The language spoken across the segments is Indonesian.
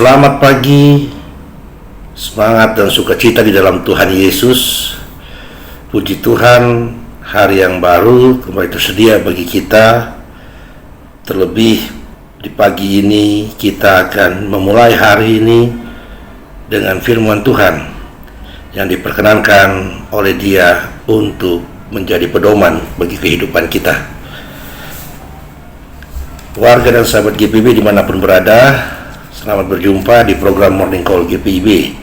Selamat pagi, semangat dan sukacita di dalam Tuhan Yesus. Puji Tuhan, hari yang baru kembali tersedia bagi kita. Terlebih di pagi ini kita akan memulai hari ini dengan firman Tuhan yang diperkenankan oleh Dia untuk menjadi pedoman bagi kehidupan kita. Warga dan sahabat GPIB dimanapun berada, selamat berjumpa di program Morning Call GPIB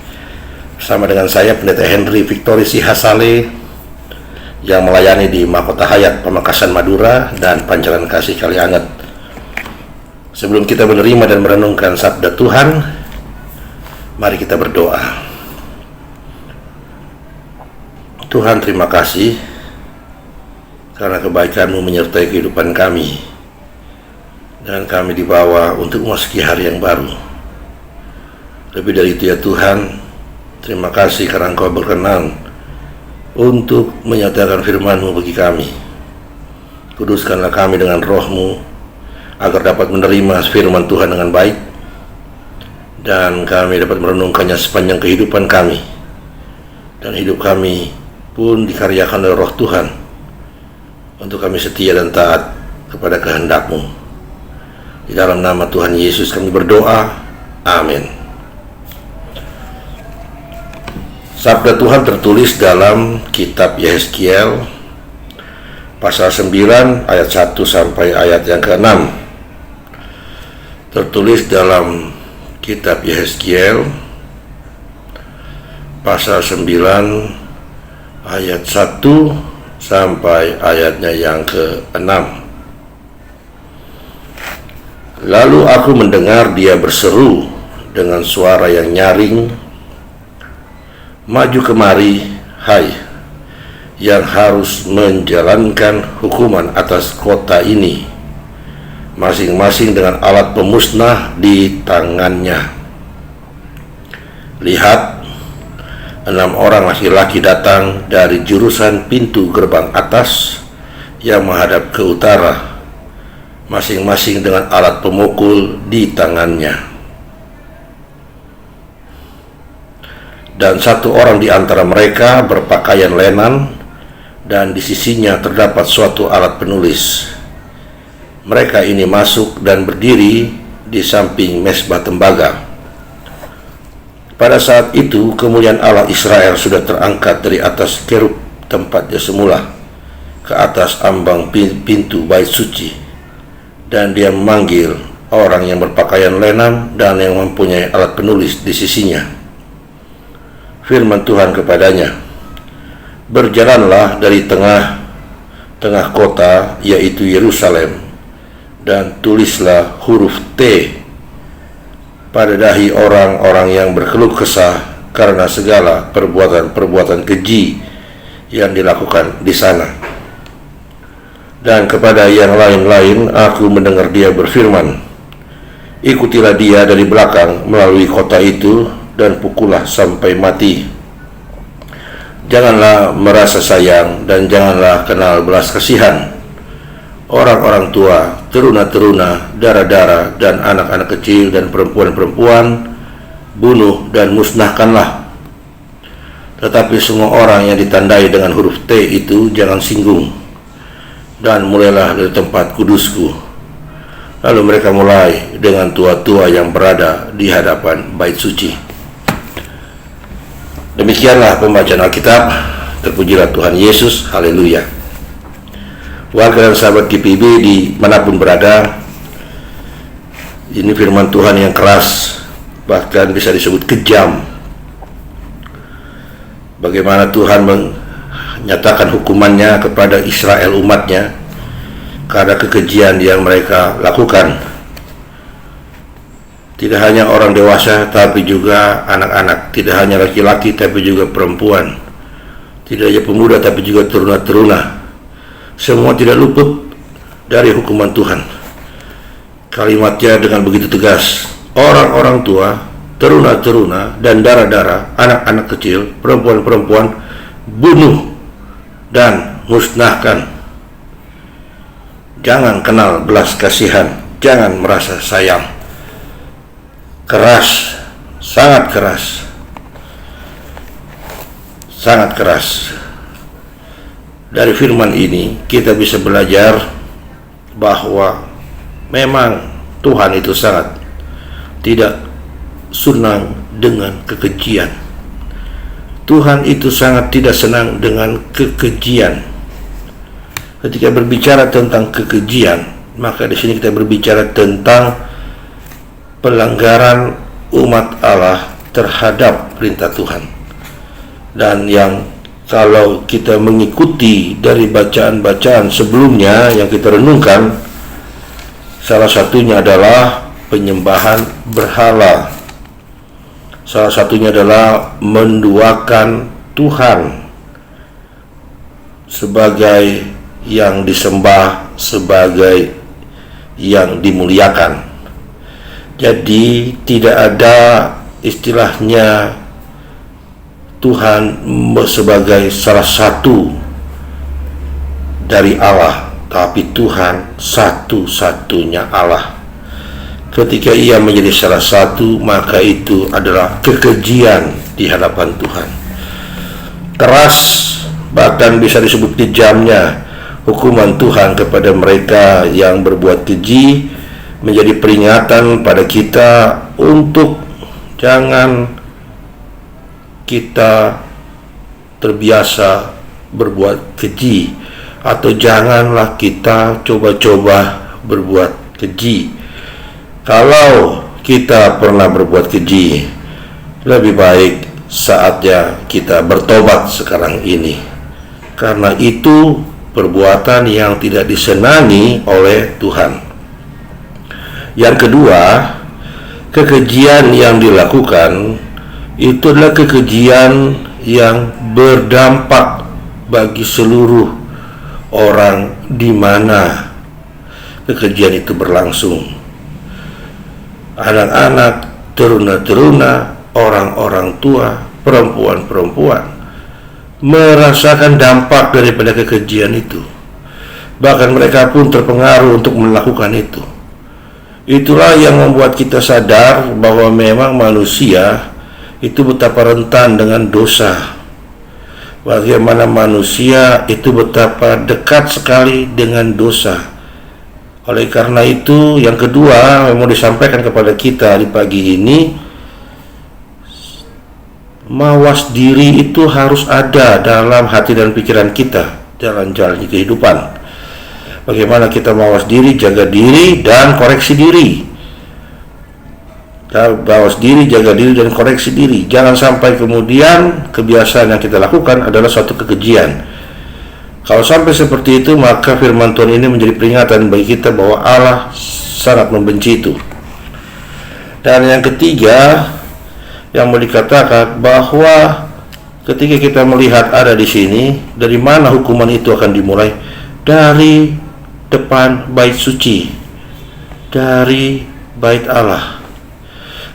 bersama dengan saya Pendeta Henry Victory Sihasale yang melayani di Mahkota Hayat Pamekasan Madura dan Pancaran Kasih Kalianget. Sebelum kita menerima dan merenungkan sabda Tuhan, mari kita berdoa. Tuhan, terima kasih karena kebaikan-Mu menyertai kehidupan kami dan kami dibawa untuk memasuki hari yang baru. Lebih dari itu ya Tuhan, terima kasih karena Engkau berkenan untuk menyatakan firman-Mu bagi kami. Kuduskanlah kami dengan Roh-Mu agar dapat menerima firman Tuhan dengan baik dan kami dapat merenungkannya sepanjang kehidupan kami, dan hidup kami pun dikaryakan oleh Roh Tuhan untuk kami setia dan taat kepada kehendak-Mu. Di dalam nama Tuhan Yesus kami berdoa, amin. Sabda Tuhan tertulis dalam kitab Yehezkiel pasal 9 ayat 1 sampai ayat yang ke-6. Tertulis dalam kitab Yehezkiel pasal 9 ayat 1 sampai ayatnya yang ke-6. Lalu aku mendengar dia berseru dengan suara yang nyaring, "Maju kemari, hai, yang harus menjalankan hukuman atas kota ini, masing-masing dengan alat pemusnah di tangannya. Lihat, 6 orang laki-laki datang dari jurusan pintu gerbang atas yang menghadap ke utara, masing-masing dengan alat pemukul di tangannya. Dan 1 orang di antara mereka berpakaian lenan, dan di sisinya terdapat suatu alat penulis. Mereka ini masuk dan berdiri di samping mezbah tembaga. Pada saat itu kemuliaan Allah Israel sudah terangkat dari atas kerub tempatnya semula ke atas ambang pintu bait suci, dan dia memanggil orang yang berpakaian lenan dan yang mempunyai alat penulis di sisinya. Firman Tuhan kepadanya, "Berjalanlah dari tengah kota, yaitu Yerusalem, dan tulislah huruf T pada dahi orang-orang yang berkeluh kesah karena segala perbuatan-perbuatan keji yang dilakukan di sana." Dan kepada yang lain-lain aku mendengar dia berfirman, "Ikutilah dia dari belakang melalui kota itu, dan pukullah sampai mati. Janganlah merasa sayang dan janganlah kenal belas kasihan. Orang-orang tua, teruna-teruna, darah-darah, dan anak-anak kecil dan perempuan-perempuan bunuh dan musnahkanlah. Tetapi semua orang yang ditandai dengan huruf T itu jangan singgung, dan mulailah dari tempat kudusku." Lalu mereka mulai dengan tua-tua yang berada di hadapan bait suci. Demikianlah pembacaan Alkitab. Terpujilah Tuhan Yesus, haleluya. Warga dan sahabat GPIB dimanapun berada, ini firman Tuhan yang keras, bahkan bisa disebut kejam. Bagaimana Tuhan menyatakan hukumannya kepada Israel umatnya karena kekejian yang mereka lakukan. Tidak hanya orang dewasa, tapi juga anak-anak. Tidak hanya laki-laki, tapi juga perempuan. Tidak hanya pemuda, tapi juga teruna-teruna. Semua tidak luput dari hukuman Tuhan. Kalimatnya dengan begitu tegas. Orang-orang tua, teruna-teruna, dan darah-darah, anak-anak kecil, perempuan-perempuan, bunuh dan musnahkan. Jangan kenal belas kasihan, jangan merasa sayang. keras, sangat keras, sangat keras. Dari firman ini kita bisa belajar bahwa memang Tuhan itu sangat tidak senang dengan kekejian. Tuhan itu sangat tidak senang dengan kekejian. Ketika berbicara tentang kekejian, maka di sini kita berbicara tentang pelanggaran umat Allah terhadap perintah Tuhan. Dan yang kalau kita mengikuti dari bacaan-bacaan sebelumnya yang kita renungkan, salah satunya adalah penyembahan berhala. Salah satunya adalah menduakan Tuhan sebagai yang disembah, sebagai yang dimuliakan. Jadi tidak ada istilahnya Tuhan sebagai salah satu dari Allah, tapi Tuhan satu-satunya Allah. Ketika ia menjadi salah satu, maka itu adalah kekejian di hadapan Tuhan. Keras, bahkan bisa disebut kejamnya hukuman Tuhan kepada mereka yang berbuat keji, menjadi peringatan pada kita untuk jangan kita terbiasa berbuat keji, atau janganlah kita coba-coba berbuat keji. Kalau kita pernah berbuat keji, lebih baik saatnya kita bertobat sekarang ini, karena itu perbuatan yang tidak disenangi oleh Tuhan. Yang kedua, kekejian yang dilakukan itu adalah kekejian yang berdampak bagi seluruh orang di mana kekejian itu berlangsung. Anak-anak, teruna-teruna, orang-orang tua, perempuan-perempuan merasakan dampak daripada kekejian itu. Bahkan mereka pun terpengaruh untuk melakukan itu. Itulah yang membuat kita sadar bahwa memang manusia itu betapa rentan dengan dosa. Bagaimana manusia itu betapa dekat sekali dengan dosa. Oleh karena itu, yang kedua yang mau disampaikan kepada kita di pagi ini, mawas diri itu harus ada dalam hati dan pikiran kita dalam jalan kehidupan. Bagaimana kita mawas diri, jaga diri, dan koreksi diri. Mawas diri, jaga diri, dan koreksi diri. Jangan sampai kemudian kebiasaan yang kita lakukan adalah suatu kekejian. Kalau sampai seperti itu, maka firman Tuhan ini menjadi peringatan bagi kita bahwa Allah sangat membenci itu. Dan yang ketiga yang mau dikatakan bahwa ketika kita melihat ada di sini, dari mana hukuman itu akan dimulai? Dari depan bait suci, dari bait Allah,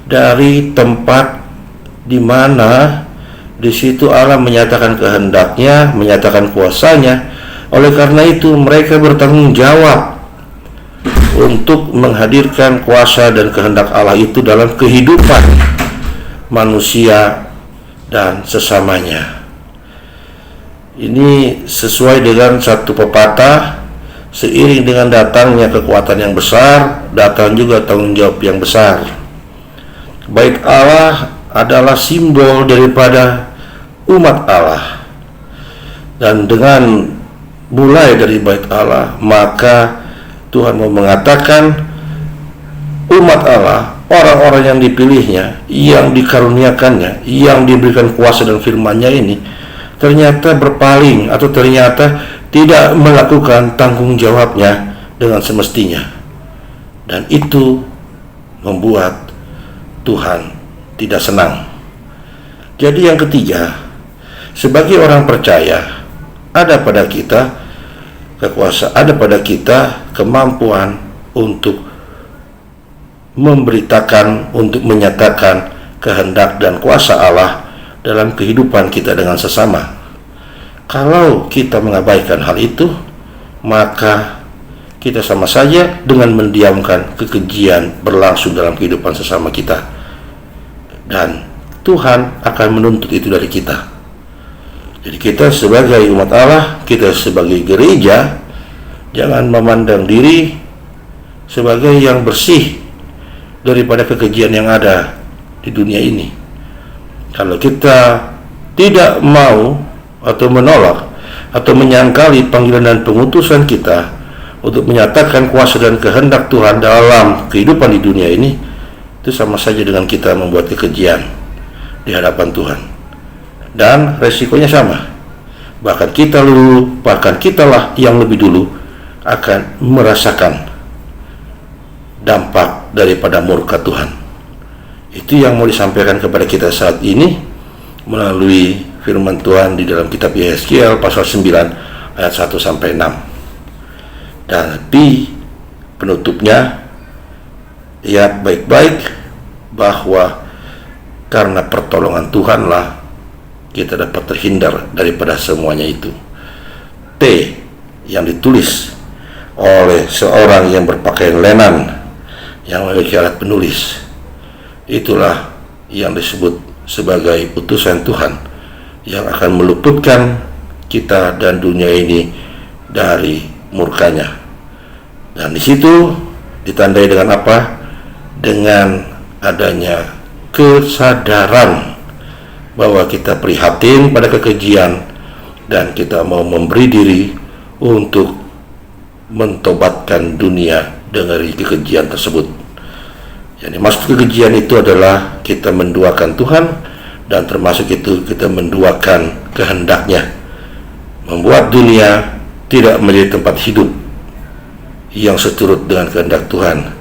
dari tempat di mana di situ Allah menyatakan kehendaknya, menyatakan kuasanya. Oleh karena itu mereka bertanggung jawab untuk menghadirkan kuasa dan kehendak Allah itu dalam kehidupan manusia dan sesamanya. Ini sesuai dengan satu pepatah, seiring dengan datangnya kekuatan yang besar, datang juga tanggung jawab yang besar. Bait Allah adalah simbol daripada umat Allah, dan dengan mulai dari bait Allah, maka Tuhan mau mengatakan umat Allah, orang-orang yang dipilihnya, yang dikaruniakannya, yang diberikan kuasa dan firman-Nya ini ternyata berpaling atau ternyata tidak melakukan tanggung jawabnya dengan semestinya, dan itu membuat Tuhan tidak senang. Jadi yang ketiga, sebagai orang percaya, ada pada kita kekuasaan, ada pada kita kemampuan untuk memberitakan, untuk menyatakan kehendak dan kuasa Allah dalam kehidupan kita dengan sesama. Kalau kita mengabaikan hal itu, maka kita sama saja dengan mendiamkan kekejian berlangsung dalam kehidupan sesama kita. dan Tuhan akan menuntut itu dari kita. Jadi kita sebagai umat Allah, kita sebagai gereja, jangan memandang diri sebagai yang bersih daripada kekejian yang ada di dunia ini. Kalau kita tidak mau atau menolak atau menyangkali panggilan dan pengutusan kita untuk menyatakan kuasa dan kehendak Tuhan dalam kehidupan di dunia ini, itu sama saja dengan kita membuat kekejian di hadapan Tuhan. Dan resikonya sama. Bahkan kitalah yang lebih dulu akan merasakan dampak daripada murka Tuhan. Itu yang mau disampaikan kepada kita saat ini melalui firman Tuhan di dalam kitab Yeskiel pasal 9 ayat 1 sampai 6. Dan di penutupnya, lihat baik-baik bahwa karena pertolongan Tuhanlah kita dapat terhindar daripada semuanya itu. T yang ditulis oleh seorang yang berpakaian lenan yang memiliki alat penulis, itulah yang disebut sebagai utusan Tuhan yang akan meluputkan kita dan dunia ini dari murkanya. Dan di situ ditandai dengan apa? Dengan adanya kesadaran bahwa kita prihatin pada kekejian dan kita mau memberi diri untuk mentobatkan dunia dari kekejian tersebut. Jadi maksud kekejian itu adalah kita menduakan Tuhan, dan termasuk itu kita menduakan kehendaknya, membuat dunia tidak menjadi tempat hidup yang seturut dengan kehendak Tuhan,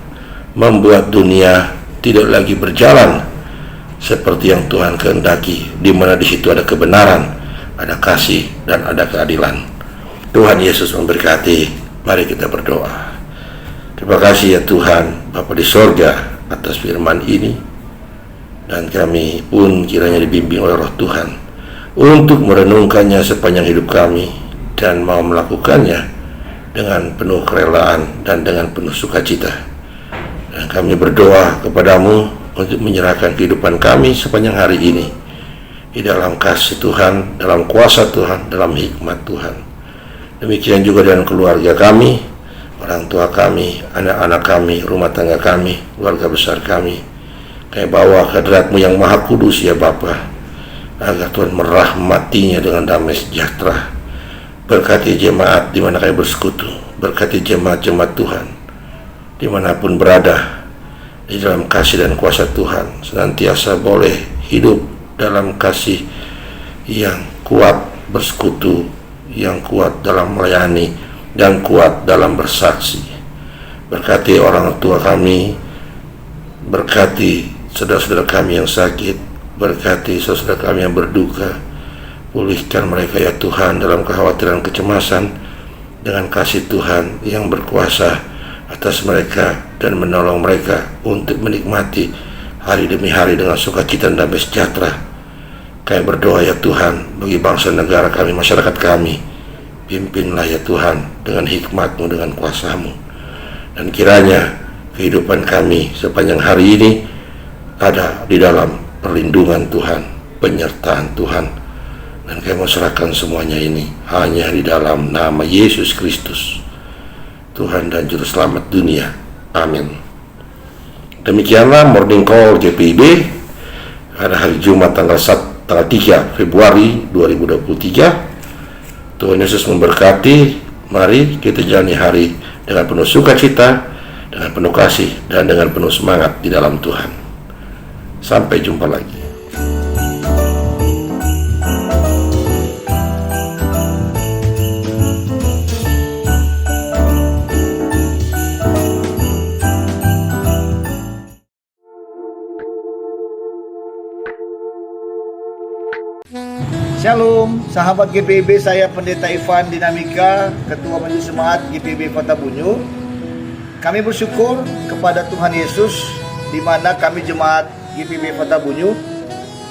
membuat dunia tidak lagi berjalan seperti yang Tuhan kehendaki, di mana di situ ada kebenaran, ada kasih, dan ada keadilan. Tuhan Yesus memberkati. Mari kita berdoa. Terima kasih ya Tuhan, Bapa di sorga, atas firman ini, dan kami pun kiranya dibimbing oleh Roh Tuhan untuk merenungkannya sepanjang hidup kami dan mau melakukannya dengan penuh kerelaan dan dengan penuh sukacita. Dan kami berdoa kepadamu untuk menyerahkan kehidupan kami sepanjang hari ini di dalam kasih Tuhan, dalam kuasa Tuhan, dalam hikmat Tuhan. Demikian juga dengan keluarga kami, orang tua kami, anak-anak kami, rumah tangga kami, keluarga besar kami. Kami bawa ke hadirat-Mu yang Maha Kudus ya Bapa, agar Tuhan merahmatinya dengan damai sejahtera. Berkati jemaat di mana kami bersekutu, berkati jemaat-jemaat Tuhan dimanapun berada, di dalam kasih dan kuasa Tuhan, senantiasa boleh hidup dalam kasih yang kuat, bersekutu yang kuat dalam melayani, dan kuat dalam bersaksi. Berkati orang tua kami, berkati saudara-saudara kami yang sakit, berkati saudara kami yang berduka. Pulihkan mereka ya Tuhan dalam kekhawatiran, kecemasan, dengan kasih Tuhan yang berkuasa atas mereka dan menolong mereka untuk menikmati hari demi hari dengan sukacita dan damai sejahtera. Kami berdoa ya Tuhan bagi bangsa negara kami, masyarakat kami. Pimpinlah ya Tuhan dengan hikmat-Mu, dengan kuasa-Mu. Dan kiranya kehidupan kami sepanjang hari ini ada di dalam perlindungan Tuhan, penyertaan Tuhan. Dan kami serahkan semuanya ini hanya di dalam nama Yesus Kristus, Tuhan dan Juru Selamat dunia. Amin. Demikianlah Morning Call GPIB pada hari Jumat tanggal 3 Februari 2023. Tuhan Yesus memberkati. Mari kita jalani hari dengan penuh sukacita, dengan penuh kasih, dan dengan penuh semangat di dalam Tuhan. Sampai jumpa lagi. Shalom, sahabat GPIB, saya Pendeta Ivan Dinamika, Ketua Majelis Jemaat GPIB Kota Bunyu. Kami bersyukur kepada Tuhan Yesus, di mana kami Jemaat GPIB Kota Bunyu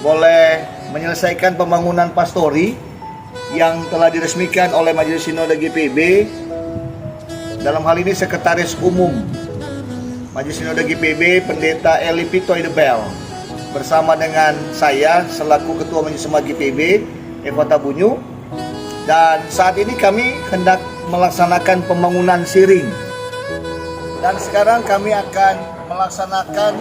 boleh menyelesaikan pembangunan pastori yang telah diresmikan oleh Majelis Sinode GPIB. Dalam hal ini Sekretaris Umum Majelis Sinode GPIB, Pendeta Eli Pitoy de Bel. bersama dengan saya selaku Ketua Majelis Jemaat GPIB Eva Tabunyu. Dan saat ini kami hendak melaksanakan pembangunan siring. Dan sekarang kami akan melaksanakan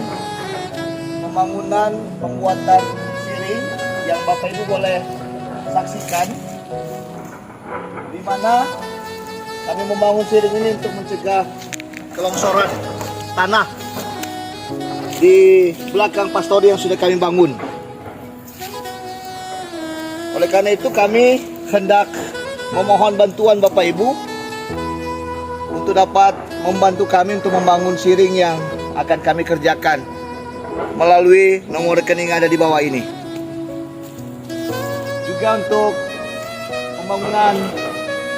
pembuatan siring yang Bapak Ibu boleh saksikan, di mana kami membangun siring ini untuk mencegah kelongsoran tanah di belakang pastori yang sudah kami bangun. Oleh karena itu kami hendak memohon bantuan Bapak Ibu untuk dapat membantu kami untuk membangun siring yang akan kami kerjakan melalui nomor rekening yang ada di bawah ini. Juga untuk pembangunan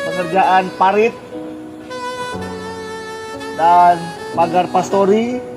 pengerjaan parit dan pagar pastori